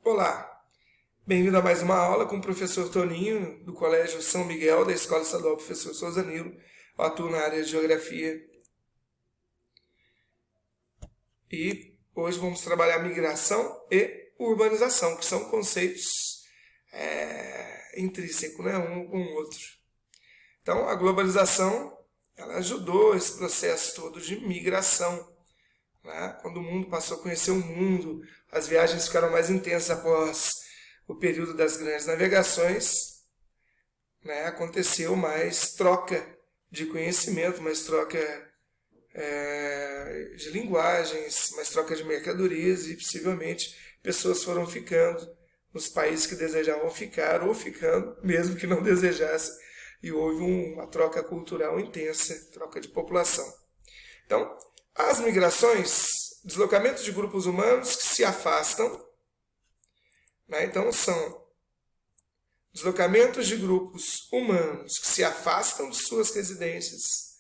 Olá, bem-vindo a mais uma aula com o professor Toninho, do Colégio São Miguel, da Escola Estadual Professor Souza Nilo. Eu atuo na área de Geografia. E hoje vamos trabalhar migração e urbanização, que são conceitos intrínsecos, né, um com o outro. Então, a globalização ela ajudou esse processo todo de migração. Né? Quando o mundo passou a conhecer o mundo, as viagens ficaram mais intensas após o período das grandes navegações, né? Aconteceu mais troca de conhecimento, mais troca de linguagens, mais troca de mercadorias e possivelmente pessoas foram ficando nos países que desejavam ficar ou ficando, mesmo que não desejassem, e houve uma troca cultural intensa, troca de população. Então, as migrações, deslocamentos de grupos humanos que se afastam, né? Então são deslocamentos de grupos humanos que se afastam de suas residências.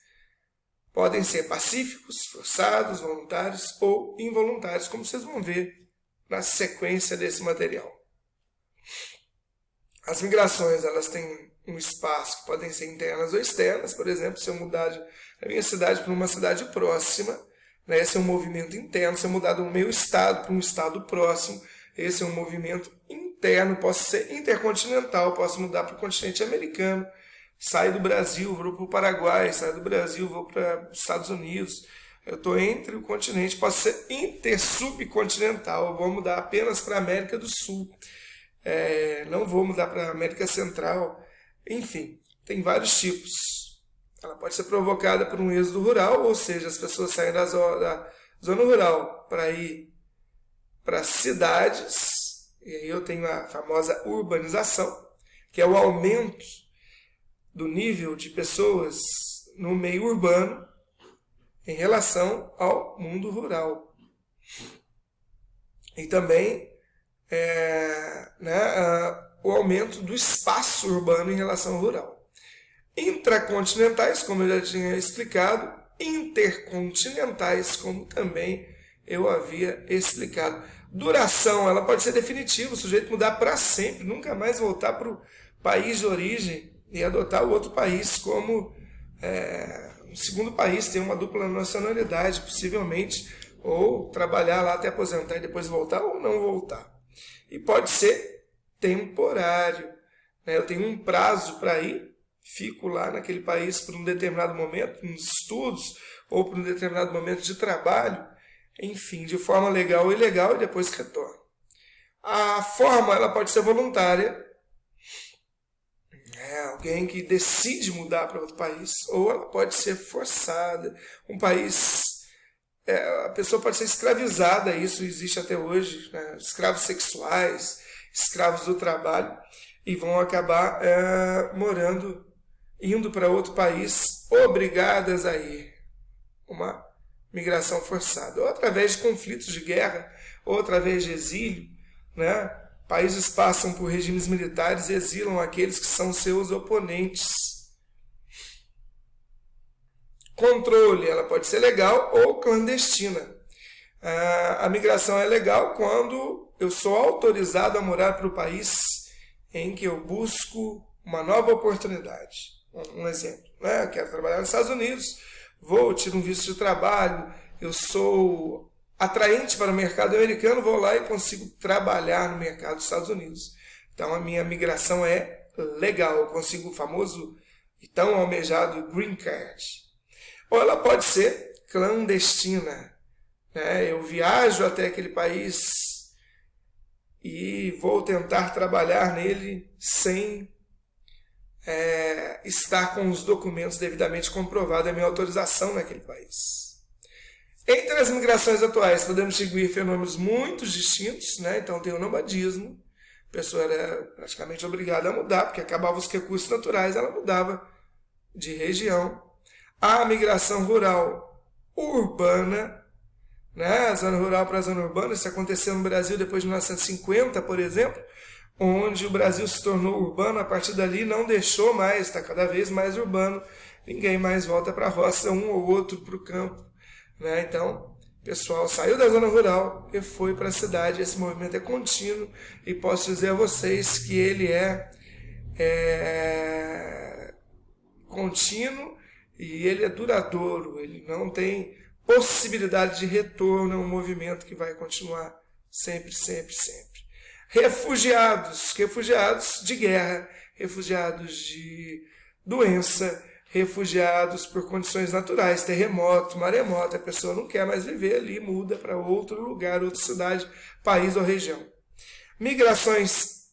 Podem ser pacíficos, forçados, voluntários ou involuntários, como vocês vão ver na sequência desse material. As migrações elas têm um espaço que podem ser internas ou externas. Por exemplo, se eu mudar da minha cidade para uma cidade próxima, né, esse é um movimento interno. Se eu mudar do meu estado para um estado próximo, esse é um movimento interno. Posso ser intercontinental, posso mudar para o continente americano, saio do Brasil, vou para o Paraguai, saio do Brasil, vou para os Estados Unidos. Eu estou entre o continente, posso ser intersubcontinental, eu vou mudar apenas para a América do Sul. Não vou mudar para a América Central. Enfim, tem vários tipos. Ela pode ser provocada por um êxodo rural, ou seja, as pessoas saem da zona rural para ir para cidades, e aí eu tenho a famosa urbanização, que é o aumento do nível de pessoas no meio urbano em relação ao mundo rural. E também o aumento do espaço urbano em relação ao rural. Intracontinentais, como eu já tinha explicado, intercontinentais, como também eu havia explicado. Duração, ela pode ser definitiva, o sujeito mudar para sempre, nunca mais voltar para o país de origem e adotar o outro país como um segundo país, ter uma dupla nacionalidade, possivelmente, ou trabalhar lá até aposentar e depois voltar ou não voltar. E pode ser temporário. Né? Eu tenho um prazo para ir, fico lá naquele país por um determinado momento, nos estudos, ou por um determinado momento de trabalho, enfim, de forma legal ou ilegal, e depois retorno. A forma ela pode ser voluntária, alguém que decide mudar para outro país, ou ela pode ser forçada. Um país, a pessoa pode ser escravizada, isso existe até hoje, né? Escravos sexuais, escravos do trabalho, e vão acabar indo para outro país, obrigadas a ir. Uma migração forçada. Ou através de conflitos de guerra, ou através de exílio. Né? Países passam por regimes militares e exilam aqueles que são seus oponentes. Controle, ela pode ser legal ou clandestina. A migração é legal quando eu sou autorizado a morar para o país em que eu busco uma nova oportunidade. Um exemplo, né? Eu quero trabalhar nos Estados Unidos, tiro um visto de trabalho, eu sou atraente para o mercado americano, vou lá e consigo trabalhar no mercado dos Estados Unidos. Então a minha migração é legal, eu consigo o famoso e tão almejado Green Card. Ou ela pode ser clandestina. Né? Eu viajo até aquele país e vou tentar trabalhar nele sem estar com os documentos devidamente comprovados a minha autorização naquele país. Entre as migrações atuais, podemos distinguir fenômenos muito distintos. Né? Então tem o nomadismo, a pessoa era praticamente obrigada a mudar, porque acabavam os recursos naturais, ela mudava de região. A migração rural urbana, né? A zona rural para a zona urbana, isso aconteceu no Brasil depois de 1950, por exemplo, onde o Brasil se tornou urbano, a partir dali não deixou mais, está cada vez mais urbano, ninguém mais volta para a roça, um ou outro para o campo. Né? Então, O pessoal saiu da zona rural e foi para a cidade. Esse movimento é contínuo e posso dizer a vocês que ele é contínuo e ele é duradouro. Ele não tem possibilidade de retorno, é um movimento que vai continuar sempre, sempre, sempre. Refugiados de guerra, refugiados de doença, refugiados por condições naturais, terremoto, maremoto, a pessoa não quer mais viver ali, muda para outro lugar, outra cidade, país ou região. Migrações,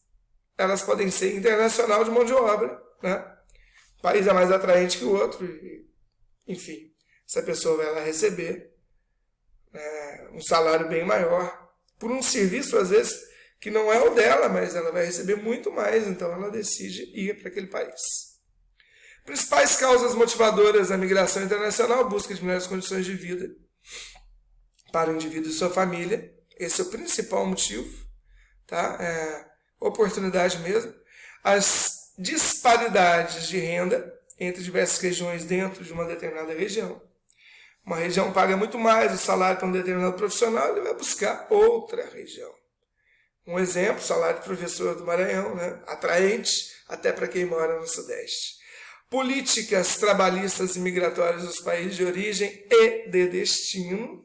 elas podem ser internacional de mão de obra, né? O país é mais atraente que o outro, enfim, essa pessoa vai lá receber um salário bem maior por um serviço, às vezes, que não é o dela, mas ela vai receber muito mais, então ela decide ir para aquele país. Principais causas motivadoras da migração internacional: busca de melhores condições de vida para o indivíduo e sua família. Esse é o principal motivo, tá? Oportunidade mesmo. As disparidades de renda entre diversas regiões dentro de uma determinada região. Uma região paga muito mais o salário para um determinado profissional, ele vai buscar outra região. Um exemplo, salário de professor do Maranhão, né? Atraente até para quem mora no Sudeste. Políticas trabalhistas e migratórias dos países de origem e de destino.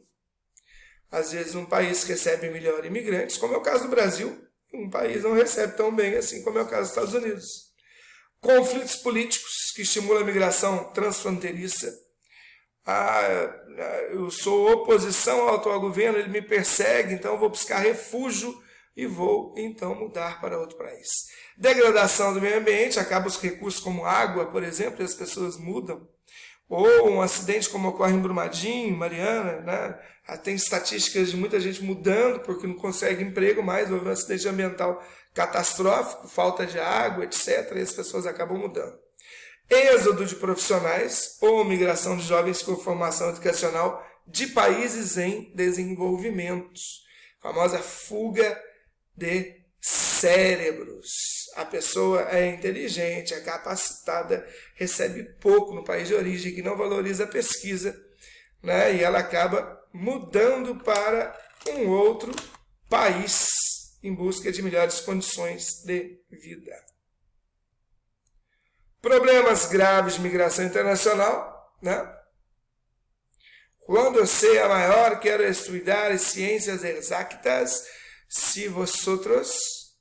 Às vezes um país recebe melhor imigrantes, como é o caso do Brasil, um país não recebe tão bem assim como é o caso dos Estados Unidos. Conflitos políticos que estimulam a migração transfronteiriça. Eu sou oposição ao atual governo, ele me persegue, então eu vou buscar refúgio e vou então mudar para outro país. Degradação do meio ambiente, acaba os recursos como água, por exemplo, e as pessoas mudam. Ou um acidente como ocorre em Brumadinho, Mariana, né? Tem estatísticas de muita gente mudando porque não consegue emprego mais, houve um acidente ambiental catastrófico, falta de água, etc. E as pessoas acabam mudando. Êxodo de profissionais ou migração de jovens com formação educacional de países em desenvolvimento. A famosa fuga de cérebros. A pessoa é inteligente, é capacitada, recebe pouco no país de origem, que não valoriza a pesquisa, né? E ela acaba mudando para um outro país em busca de melhores condições de vida. Problemas graves de migração internacional, né? Quando eu sea maior, quero estudar ciências exatas, se vosotros,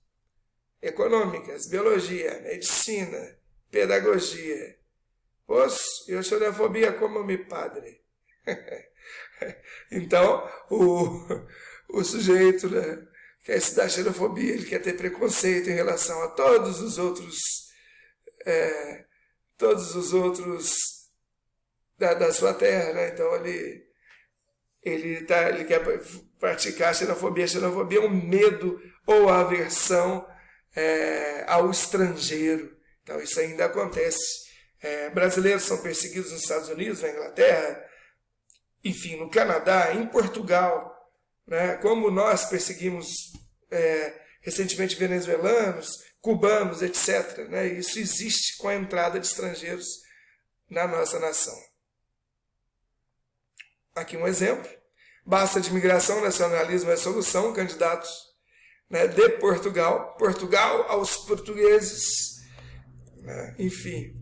econômicas, biologia, medicina, pedagogia. Eu xenofobia como meu padre. Então, o sujeito, né, quer estudar xenofobia, ele quer ter preconceito em relação a todos os outros da sua terra, né? Então ele quer praticar xenofobia. Xenofobia é um medo ou aversão ao estrangeiro. Então isso ainda acontece. Brasileiros são perseguidos nos Estados Unidos, na Inglaterra, enfim, no Canadá, em Portugal, né? Como nós perseguimos recentemente venezuelanos, cubanos, etc. Né? Isso existe com a entrada de estrangeiros na nossa nação. Aqui um exemplo. Basta de imigração, nacionalismo é solução. Candidatos, né, de Portugal aos portugueses. Né? Enfim,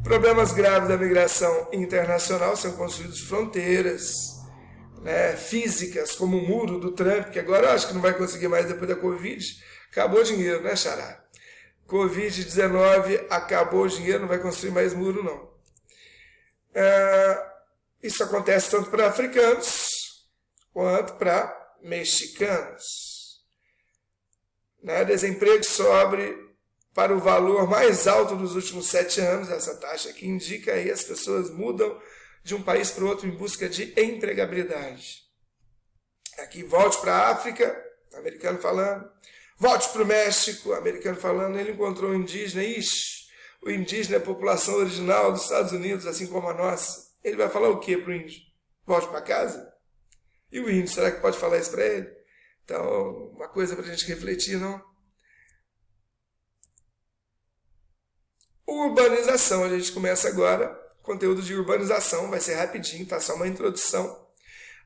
problemas graves da migração internacional são construídos fronteiras, né, físicas, como o muro do Trump, que agora eu acho que não vai conseguir mais depois da Covid. Acabou o dinheiro, né, Xará? Covid-19, acabou o dinheiro, não vai construir mais muro, não. Isso acontece tanto para africanos quanto para mexicanos. Né? Desemprego sobe para o valor mais alto dos últimos 7 anos, essa taxa que indica aí as pessoas mudam de um país para o outro em busca de empregabilidade. Aqui, volte para a África, americano falando, volte para o México, americano falando, ele encontrou um indígena, o indígena é a população original dos Estados Unidos, assim como a nossa. Ele vai falar o que para o índio? Volte para casa? E o índio, será que pode falar isso para ele? Então, uma coisa para a gente refletir, não? Urbanização, a gente começa agora, conteúdo de urbanização, vai ser rapidinho, tá? Só uma introdução.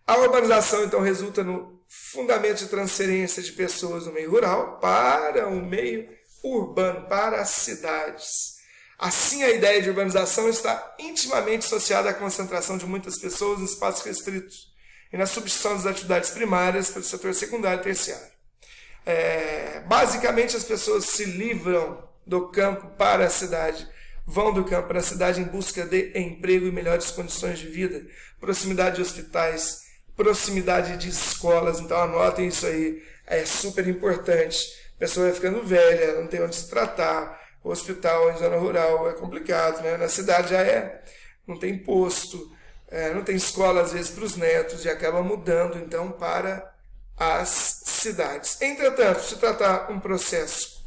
A urbanização, então, resulta no fundamento de transferência de pessoas do meio rural para o meio urbano, para as cidades. Assim, a ideia de urbanização está intimamente associada à concentração de muitas pessoas em espaços restritos e na substituição das atividades primárias pelo setor secundário e terciário. Basicamente, as pessoas se livram do campo para a cidade, vão do campo para a cidade em busca de emprego e melhores condições de vida, proximidade de hospitais, proximidade de escolas. Então anotem isso aí, é super importante. A pessoa vai ficando velha, não tem onde se tratar, o hospital em zona rural é complicado, né? Na cidade já não tem posto, não tem escola às vezes para os netos e acaba mudando então para as cidades. Entretanto, se tratar um processo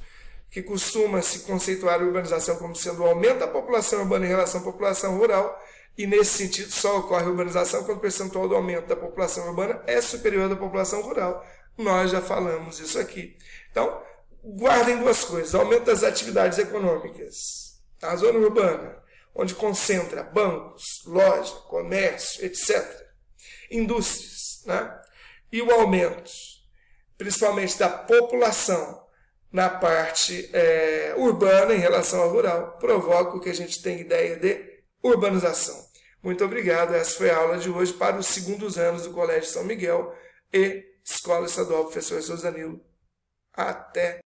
que costuma se conceituar a urbanização como sendo o aumento da população urbana em relação à população rural, e nesse sentido só ocorre a urbanização quando o percentual do aumento da população urbana é superior à da população rural. Nós já falamos isso aqui. Então, guardem duas coisas: o aumento das atividades econômicas. A zona urbana, onde concentra bancos, loja, comércio, etc., indústrias, né? E o aumento, principalmente da população na parte urbana em relação ao rural, provoca o que a gente tem ideia de urbanização. Muito obrigado. Essa foi a aula de hoje para os segundos anos do Colégio São Miguel e Escola Estadual Professor Souza Danilo. Até!